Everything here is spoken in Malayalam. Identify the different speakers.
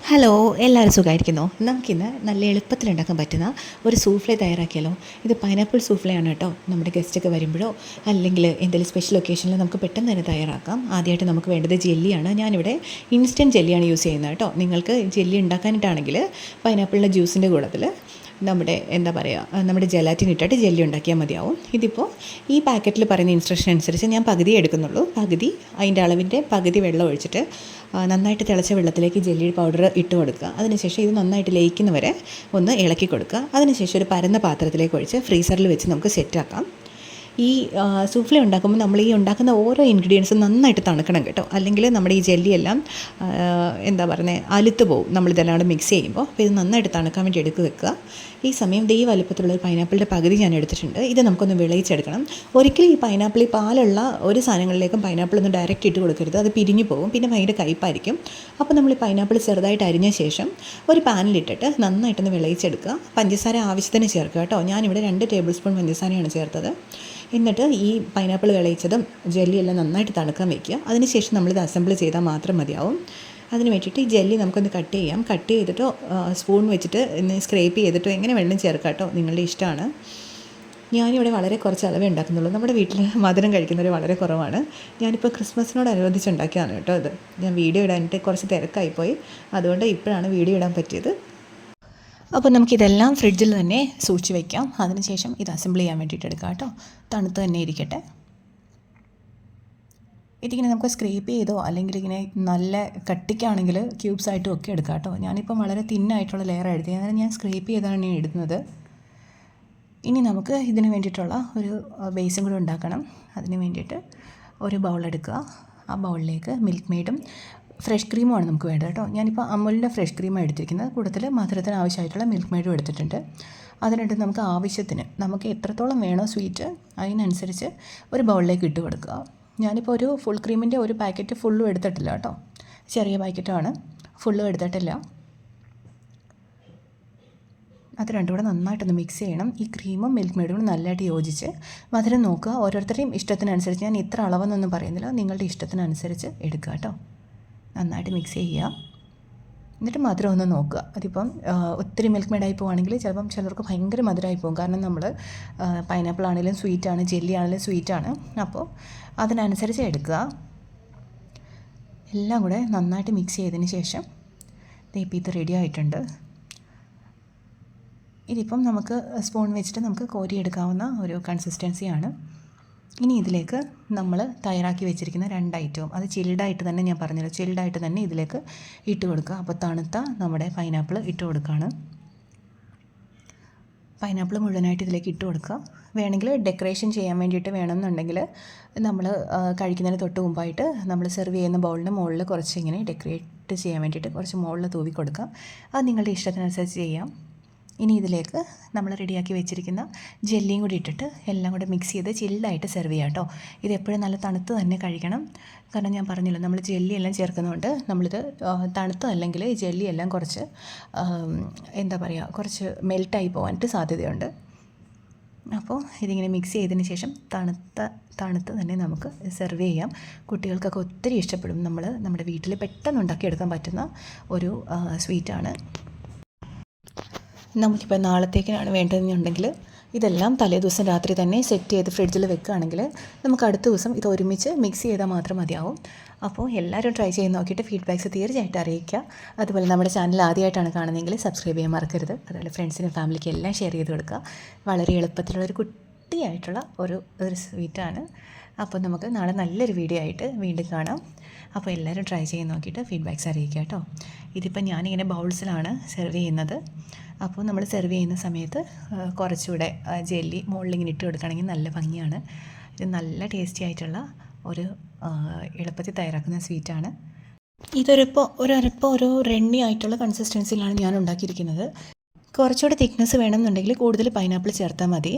Speaker 1: ഹലോ, എല്ലാവരും സുഖമായിരിക്കുന്നോ? നമുക്കിന്ന് നല്ല എളുപ്പത്തിൽ ഉണ്ടാക്കാൻ പറ്റുന്ന ഒരു സൂഫ്ലേ തയ്യാറാക്കിയാലോ? ഇത് പൈനാപ്പിൾ സൂഫ്ലയാണ് കേട്ടോ. നമ്മുടെ ഗസ്റ്റൊക്കെ വരുമ്പോഴോ അല്ലെങ്കിൽ എന്തെങ്കിലും സ്പെഷ്യൽ ഒക്കേഷനിൽ നമുക്ക് പെട്ടെന്ന് തന്നെ തയ്യാറാക്കാം. ആദ്യമായിട്ട് നമുക്ക് വേണ്ടത് ജെല്ലിയാണ്. ഞാനിവിടെ ഇൻസ്റ്റൻറ്റ് ജെല്ലിയാണ് യൂസ് ചെയ്യുന്നത് കേട്ടോ. നിങ്ങൾക്ക് ജെല്ലി ഉണ്ടാക്കാനായിട്ടാണെങ്കിൽ പൈനാപ്പിളിൻ്റെ ജ്യൂസിൻ്റെ കൂട്ടത്തിൽ നമ്മുടെ ജെലാറ്റിൻ ഇട്ടിട്ട് ജെല്ലി ഉണ്ടാക്കിയാൽ മതിയാവും. ഇതിപ്പോൾ ഈ പാക്കറ്റിൽ പറയുന്ന ഇൻസ്ട്രക്ഷൻ അനുസരിച്ച് ഞാൻ പകുതി എടുക്കുന്നുള്ളൂ. അതിൻ്റെ അളവിൻ്റെ പകുതി വെള്ളം ഒഴിച്ചിട്ട് നന്നായിട്ട് തിളച്ച വെള്ളത്തിലേക്ക് ജെല്ലി പൗഡർ ഇട്ട് കൊടുക്കുക. അതിനുശേഷം ഇത് നന്നായിട്ട് ലയിക്കുന്നവരെ ഒന്ന് ഇളക്കി കൊടുക്കുക. അതിനുശേഷം ഒരു പരന്ന പാത്രത്തിലേക്ക് ഒഴിച്ച് ഫ്രീസറിൽ വെച്ച് നമുക്ക് സെറ്റാക്കാം. ഈ സൂഫ്ലേ ഉണ്ടാക്കുമ്പോൾ നമ്മൾ ഈ ഉണ്ടാക്കുന്ന ഓരോ ഇൻഗ്രീഡിയൻസും നന്നായിട്ട് തണുക്കണം കേട്ടോ. അല്ലെങ്കിൽ നമ്മുടെ ഈ ജെല്ലിയെല്ലാം അലുത്ത് പോവും നമ്മളിതെല്ലാം കൂടെ മിക്സ് ചെയ്യുമ്പോൾ. അപ്പോൾ ഇത് നന്നായിട്ട് തണുക്കാൻ വേണ്ടി എടുത്ത് വെക്കുക. ഈ സമയം ഈ വലുപ്പത്തിലുള്ള ഒരു പൈനാപ്പിളിൻ്റെ പകുതി ഞാൻ എടുത്തിട്ടുണ്ട്. ഇത് നമുക്കൊന്ന് വിളയിച്ചെടുക്കണം. ഒരിക്കലും ഈ പൈനാപ്പിൾ പാലുള്ള ഒരു സാധനങ്ങളിലേക്കും പൈനാപ്പിൾ ഒന്ന് ഡയറക്റ്റ് ഇട്ട് കൊടുക്കരുത്. അത് പിരിഞ്ഞു പോകും, പിന്നെ ഭയങ്കര കയ്പ്പായിരിക്കും. അപ്പോൾ നമ്മൾ ഈ പൈനാപ്പിൾ ചെറുതായിട്ട് അരിഞ്ഞ ശേഷം ഒരു പാനിലിട്ടിട്ട് നന്നായിട്ടൊന്ന് വിളയിച്ചെടുക്കുക. പഞ്ചസാര ആവശ്യത്തിന് ചേർക്കുക കേട്ടോ. ഞാനിവിടെ 2 ടേബിൾ സ്പൂൺ പഞ്ചസാരയാണ് ചേർത്തത്. എന്നിട്ട് ഈ പൈനാപ്പിൾ വിളയിച്ചതും ജെല്ലിയെല്ലാം നന്നായിട്ട് തണുക്കാൻ വയ്ക്കുക. അതിനുശേഷം നമ്മളിത് അസംബിൾ ചെയ്താൽ മാത്രം മതിയാവും. അതിന് വേണ്ടിയിട്ട് ഈ ജെല്ലി നമുക്കൊന്ന് കട്ട് ചെയ്യാം. കട്ട് ചെയ്തിട്ടോ സ്പൂൺ വെച്ചിട്ട് സ്ക്രേപ്പ് ചെയ്തിട്ടോ എങ്ങനെ വേണമെങ്കിലും ചേർക്കാം കേട്ടോ, നിങ്ങളുടെ ഇഷ്ടമാണ്. ഞാനിവിടെ വളരെ കുറച്ച് അളവേ ഉണ്ടാക്കുന്നുള്ളൂ. നമ്മുടെ വീട്ടിൽ മധുരം കഴിക്കുന്നവർ വളരെ കുറവാണ്. ഞാനിപ്പോൾ ക്രിസ്മസിനോടനുബന്ധിച്ച് ഉണ്ടാക്കിയതാണ് കേട്ടോ ഇത്. ഞാൻ വീഡിയോ ഇടാനായിട്ട് കുറച്ച് തിരക്കായിപ്പോയി, അതുകൊണ്ട് ഇപ്പോഴാണ് വീഡിയോ ഇടാൻ പറ്റിയത്. അപ്പോൾ നമുക്കിതെല്ലാം ഫ്രിഡ്ജിൽ തന്നെ സൂക്ഷിച്ച് വയ്ക്കാം. അതിനുശേഷം ഇത് അസംബിൾ ചെയ്യാൻ വേണ്ടിയിട്ട് എടുക്കാം കേട്ടോ. തണുത്ത് തന്നെ ഇരിക്കട്ടെ. ഇതിങ്ങനെ നമുക്ക് സ്ക്രേപ്പ് ചെയ്തോ അല്ലെങ്കിൽ ഇങ്ങനെ നല്ല കട്ടിക്കാണെങ്കിൽ ക്യൂബ്സായിട്ടും ഒക്കെ എടുക്കാം കേട്ടോ. ഞാനിപ്പം വളരെ തിന്നായിട്ടുള്ള ലെയർ എടുത്തത്, അതായത് ഞാൻ സ്ക്രേപ്പ് ചെയ്താണ് ഇടുന്നത്. ഇനി നമുക്ക് ഇതിന് വേണ്ടിയിട്ടുള്ള ഒരു ബേസും കൂടെ ഉണ്ടാക്കണം. അതിന് വേണ്ടിയിട്ട് ഒരു ബൗൾ എടുക്കുക. ആ ബൗളിലേക്ക് മിൽക്ക് മെയ്ഡും ഫ്രഷ് ക്രീമുമാണ് നമുക്ക് വേണ്ടത് കേട്ടോ. ഞാനിപ്പോൾ അമുലിൻ്റെ ഫ്രഷ് ക്രീമാണ് എടുത്തിരിക്കുന്നത്. കൂടുതൽ മധുരത്തിന് ആവശ്യമായിട്ടുള്ള മിൽക്ക് മെയ്ഡും എടുത്തിട്ടുണ്ട്. അതിനായിട്ട് നമുക്ക് എത്രത്തോളം വേണോ സ്വീറ്റ് അതിനനുസരിച്ച് ഒരു ബൗളിലേക്ക് ഇട്ട് കൊടുക്കുക. ഞാനിപ്പോൾ ഒരു ഫുൾ ക്രീമിൻ്റെ ഒരു പാക്കറ്റ് ഫുള്ളും എടുത്തിട്ടില്ല കേട്ടോ. ചെറിയ പാക്കറ്റാണ്, ഫുള്ളും എടുത്തിട്ടില്ല. അത് രണ്ടും കൂടെ നന്നായിട്ടൊന്ന് മിക്സ് ചെയ്യണം. ഈ ക്രീമും മിൽക്ക് മെയ്ഡും കൂടെ നല്ലതായിട്ട് യോജിച്ച് മധുരം നോക്കുക. ഓരോരുത്തരുടെയും ഇഷ്ടത്തിനനുസരിച്ച്, ഞാൻ ഇത്ര അളവെന്നൊന്നും പറയുന്നില്ല, നിങ്ങളുടെ ഇഷ്ടത്തിനനുസരിച്ച് എടുക്കുക കേട്ടോ. നന്നായിട്ട് മിക്സ് ചെയ്യുക. എന്നിട്ട് മധുരം ഒന്ന് നോക്കുക. അതിപ്പം ഒത്തിരി മിൽക്ക് മെയ്ഡായി പോവുകയാണെങ്കിൽ ചിലപ്പം ചിലർക്ക് ഭയങ്കര മധുരമായി പോകും. കാരണം നമ്മൾ പൈനാപ്പിൾ ആണെങ്കിലും സ്വീറ്റാണ്, ജെല്ലി ആണെങ്കിലും സ്വീറ്റാണ്. അപ്പോൾ അതിനനുസരിച്ച് എടുക്കുക. എല്ലാം കൂടെ നന്നായിട്ട് മിക്സ് ചെയ്തതിന് ശേഷം ഇപ്പം ഇത് റെഡി ആയിട്ടുണ്ട്. ഇതിപ്പം നമുക്ക് സ്പൂൺ വെച്ചിട്ട് നമുക്ക് കോരിയെടുക്കാവുന്ന ഒരു കൺസിസ്റ്റൻസിയാണ്. ഇനി ഇതിലേക്ക് നമ്മൾ തയ്യാറാക്കി വെച്ചിരിക്കുന്ന 2 ഐറ്റവും, അത് ചിൽഡായിട്ട് തന്നെ ഞാൻ പറഞ്ഞല്ലോ, ചിൽഡായിട്ട് തന്നെ ഇതിലേക്ക് ഇട്ട് കൊടുക്കുക. അപ്പോൾ തണുത്ത നമ്മുടെ പൈനാപ്പിൾ ഇട്ട് കൊടുക്കുകയാണ്. പൈനാപ്പിൾ മുഴുവനായിട്ട് ഇതിലേക്ക് ഇട്ട് കൊടുക്കുക. വേണമെങ്കിൽ ഡെക്കറേഷൻ ചെയ്യാൻ വേണ്ടിയിട്ട് വേണമെന്നുണ്ടെങ്കിൽ നമ്മൾ കഴിക്കുന്നതിന് തൊട്ട് മുമ്പായിട്ട് നമ്മൾ സെർവ് ചെയ്യുന്ന ബൗളിൻ്റെ മുകളിൽ കുറച്ച് ഇങ്ങനെ ഡെക്കറേറ്റ് ചെയ്യാൻ വേണ്ടിയിട്ട് കുറച്ച് മുകളിൽ തൂവി കൊടുക്കാം. അത് നിങ്ങളുടെ ഇഷ്ടത്തിനനുസരിച്ച് ചെയ്യാം. ഇനി ഇതിലേക്ക് നമ്മൾ റെഡിയാക്കി വെച്ചിരിക്കുന്ന ജെല്ലിയും കൂടി ഇട്ടിട്ട് എല്ലാം കൂടെ മിക്സ് ചെയ്ത് ചില്ലായിട്ട് സെർവ് ചെയ്യാം കേട്ടോ. ഇതെപ്പോഴും നല്ല തണുത്ത് തന്നെ കഴിക്കണം. കാരണം ഞാൻ പറഞ്ഞല്ലോ, നമ്മൾ ജെല്ലി എല്ലാം ചേർക്കുന്നതുകൊണ്ട് നമ്മളിത് തണുത്തല്ലെങ്കിൽ ഈ ജെല്ലി എല്ലാം കുറച്ച് കുറച്ച് മെൽട്ടായി പോകാനായിട്ട് സാധ്യതയുണ്ട്. അപ്പോൾ ഇതിങ്ങനെ മിക്സ് ചെയ്തതിന് ശേഷം തണുത്ത് തന്നെ നമുക്ക് സെർവ് ചെയ്യാം. കുട്ടികൾക്കൊക്കെ ഒത്തിരി ഇഷ്ടപ്പെടും. നമ്മുടെ വീട്ടിൽ പെട്ടെന്ന് ഉണ്ടാക്കിയെടുക്കാൻ പറ്റുന്ന ഒരു സ്വീറ്റാണ്. നമുക്കിപ്പോൾ നാളത്തേക്കിനാണ് വേണ്ടതെന്നുണ്ടെങ്കിൽ ഇതെല്ലാം തലേദിവസം രാത്രി തന്നെ സെറ്റ് ചെയ്ത് ഫ്രിഡ്ജിൽ വെക്കുകയാണെങ്കിൽ നമുക്ക് അടുത്ത ദിവസം ഇത് ഒരുമിച്ച് മിക്സ് ചെയ്താൽ മാത്രം മതിയാവും. അപ്പോൾ എല്ലാവരും ട്രൈ ചെയ്ത് നോക്കിയിട്ട് ഫീഡ്ബാക്ക്സ് തീർച്ചയായിട്ടും അറിയിക്കുക. അതുപോലെ നമ്മുടെ ചാനൽ ആദ്യമായിട്ടാണ് കാണുന്നതെങ്കിൽ സബ്സ്ക്രൈബ് ചെയ്യാൻ മറക്കരുത്. അതുപോലെ ഫ്രണ്ട്സിനും ഫാമിലിക്കും എല്ലാം ഷെയർ ചെയ്ത് കൊടുക്കുക. വളരെ എളുപ്പത്തിലുള്ളൊരു കുട്ടിയായിട്ടുള്ള ഒരു സ്വീറ്റാണ്. അപ്പോൾ നമുക്ക് നാളെ നല്ലൊരു വീഡിയോ ആയിട്ട് വീണ്ടും കാണാം. അപ്പോൾ എല്ലാവരും ട്രൈ ചെയ്ത് നോക്കിയിട്ട് ഫീഡ്ബാക്ക്സ് അറിയിക്കുക കേട്ടോ. ഇതിപ്പോൾ ഞാനിങ്ങനെ ബൗൾസിലാണ് സെർവ് ചെയ്യുന്നത്. അപ്പോൾ നമ്മൾ സെർവ് ചെയ്യുന്ന സമയത്ത് കുറച്ചുകൂടെ ജെല്ലി മുകളിലിങ്ങനെ ഇട്ട് കൊടുക്കുകയാണെങ്കിൽ നല്ല ഭംഗിയാണ്. ഇത് നല്ല ടേസ്റ്റി ആയിട്ടുള്ള ഒരു എളുപ്പത്തിൽ തയ്യാറാക്കുന്ന സ്വീറ്റാണ്. ഒരു റെണ്ണി ആയിട്ടുള്ള കൺസിസ്റ്റൻസിയിലാണ് ഞാൻ ഉണ്ടാക്കിയിരിക്കുന്നത്. കുറച്ചുകൂടെ തിക്നെസ് വേണമെന്നുണ്ടെങ്കിൽ കൂടുതൽ പൈനാപ്പിൾ ചേർത്താൽ മതി.